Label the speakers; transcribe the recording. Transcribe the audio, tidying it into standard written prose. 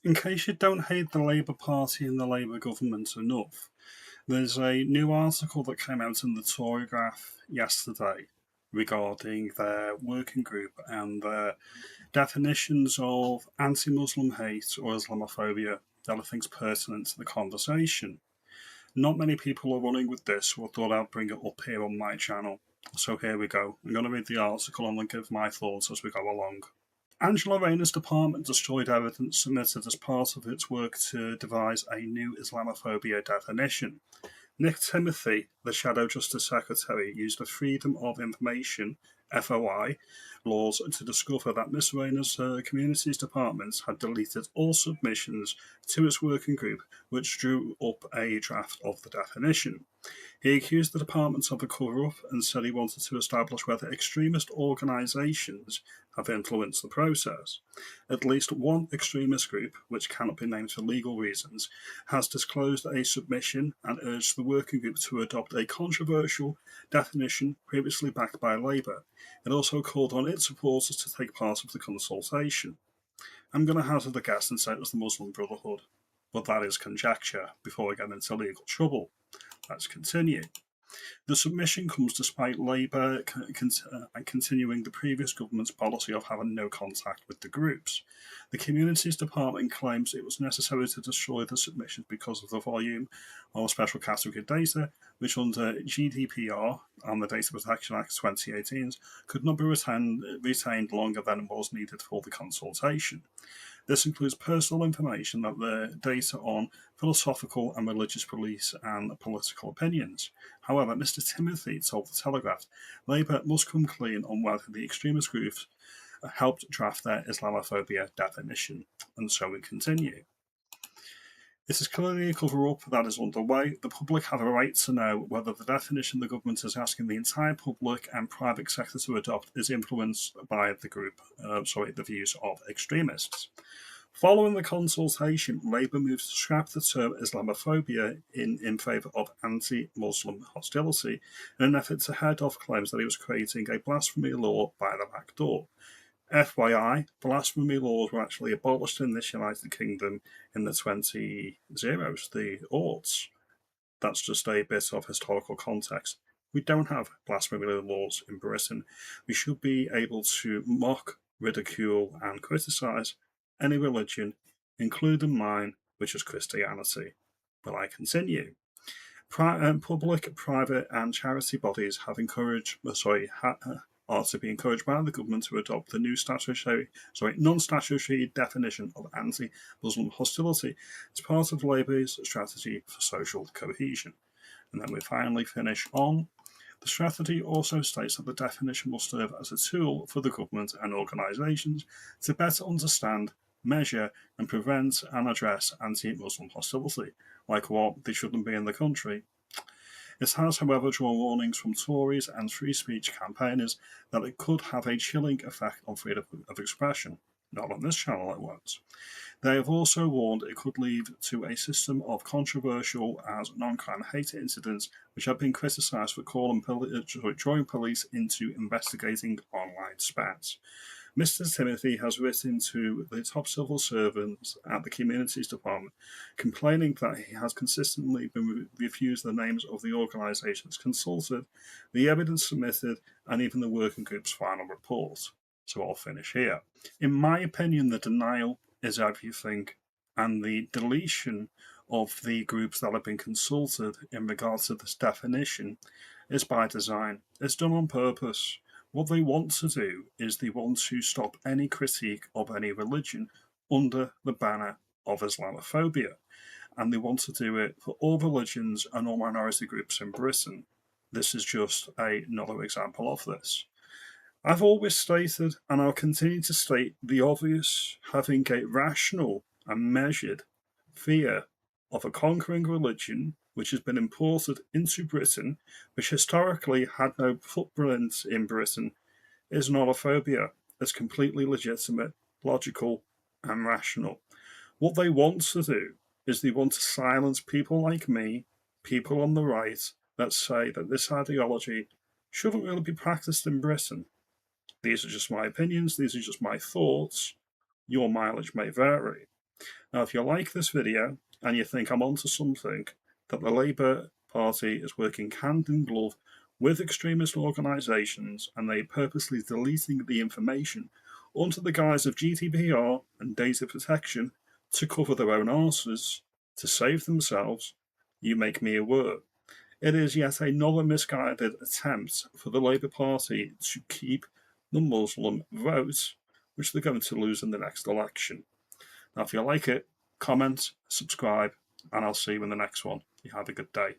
Speaker 1: In case you don't hate the Labour Party and the Labour government enough, there's a new article that came out in the Telegraph yesterday regarding their working group and their definitions of anti-Muslim hate or Islamophobia that I think is pertinent to the conversation. Not many people are running with this, so I thought I'd bring it up here on my channel. So here we go. I'm going to read the article and then give my thoughts as we go along. Angela Rayner's department destroyed evidence submitted as part of its work to devise a new Islamophobia definition. Nick Timothy, the Shadow Justice Secretary, used the Freedom of Information (FOI) laws to discover that Miss Rayner's Communities Department had deleted all submissions to its working group, which drew up a draft of the definition. He accused the department of a cover-up and said he wanted to establish whether extremist organisations have influenced the process. At least one extremist group, which cannot be named for legal reasons, has disclosed a submission and urged the working group to adopt a controversial definition previously backed by Labour. It also called on its supporters to take part of the consultation. I'm going to hazard a guess and say it was the Muslim Brotherhood, but that is conjecture before we get into legal trouble. Let's continue. The submission comes despite Labour continuing the previous government's policy of having no contact with the groups. The Communities Department claims it was necessary to destroy the submissions because of the volume of special category data, which under GDPR and the Data Protection Act 2018 could not be retained longer than was needed for the consultation. This includes personal information that the data on philosophical and religious beliefs and political opinions. However, Mr. Timothy told the Telegraph, Labour must come clean on whether the extremist groups helped draft their Islamophobia definition. And so we continue. This is clearly a cover-up that is underway. The public have a right to know whether the definition the government is asking the entire public and private sector to adopt is influenced by the views of extremists. Following the consultation, Labour moved to scrap the term Islamophobia in favour of anti-Muslim hostility in an effort to head off claims that it was creating a blasphemy law by the back door. FYI, blasphemy laws were actually abolished in this United Kingdom in the 2000s, the aughts. That's just a bit of historical context. We don't have blasphemy laws in Britain. We should be able to mock, ridicule, and criticise any religion, including mine, which is Christianity. But I continue. Public, private, and charity bodies are to be encouraged by the government to adopt the new non-statutory definition of anti-Muslim hostility as part of Labour's strategy for social cohesion. And then we finally finish on. The strategy also states that the definition will serve as a tool for the government and organisations to better understand, measure, and prevent and address anti-Muslim hostility, like what they shouldn't be in the country. It has, however, drawn warnings from Tories and free speech campaigners that it could have a chilling effect on freedom of expression. Not on this channel, it won't. They have also warned it could lead to a system of controversial as non-crime hate incidents which have been criticised for drawing police into investigating online spats. Mr. Timothy has written to the top civil servants at the Communities Department, complaining that he has consistently been refused the names of the organisations consulted, the evidence submitted, and even the working group's final report. So I'll finish here. In my opinion, the denial is everything, and the deletion of the groups that have been consulted in regards to this definition is by design. It's done on purpose. What they want to do is they want to stop any critique of any religion under the banner of Islamophobia. And they want to do it for all religions and all minority groups in Britain. This is just another example of this. I've always stated, and I'll continue to state, the obvious, having a rational and measured fear of a conquering religion which has been imported into Britain, which historically had no footprint in Britain, is not a phobia. It's completely legitimate, logical, and rational. What they want to do is they want to silence people like me, people on the right, that say that this ideology shouldn't really be practiced in Britain. These are just my opinions, these are just my thoughts. Your mileage may vary. Now, if you like this video and you think I'm onto something, that the Labour Party is working hand in glove with extremist organisations and they purposely deleting the information under the guise of GDPR and data protection to cover their own arses, to save themselves, you make me aware. It is yet another misguided attempt for the Labour Party to keep the Muslim vote, which they're going to lose in the next election. Now, if you like it, comment, subscribe, and I'll see you in the next one. You have a good day.